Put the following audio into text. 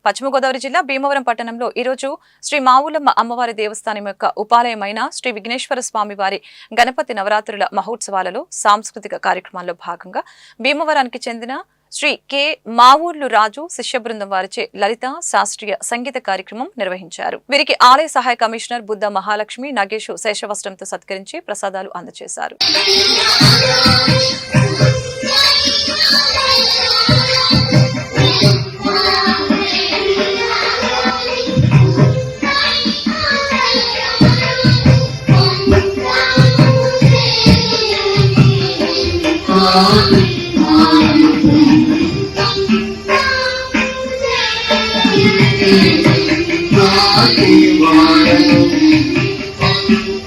పశ్చిమ గోదావరి జిల్లా భీమవరం పట్టణంలో ఈరోజు శ్రీ మావులమ్మ అమ్మవారి దేవస్థానం యొక్క ఉపాలయమైన శ్రీ విఘ్నేశ్వర స్వామి వారి గణపతి నవరాత్రుల మహోత్సవాలలో సాంస్కృతిక కార్యక్రమాల్లో భాగంగా భీమవరానికి చెందిన శ్రీ కె మావూర్లు రాజు శిష్య బృందం వారిచే లలిత శాస్త్రీయ సంగీత కార్యక్రమం నిర్వహించారు. వీరికి ఆలయ సహాయ కమిషనర్ బుద్ధ మహాలక్ష్మి నగేషు శేషవస్త్రంతో సత్కరించి ప్రసాదాలు అందజేశారు. Thank you.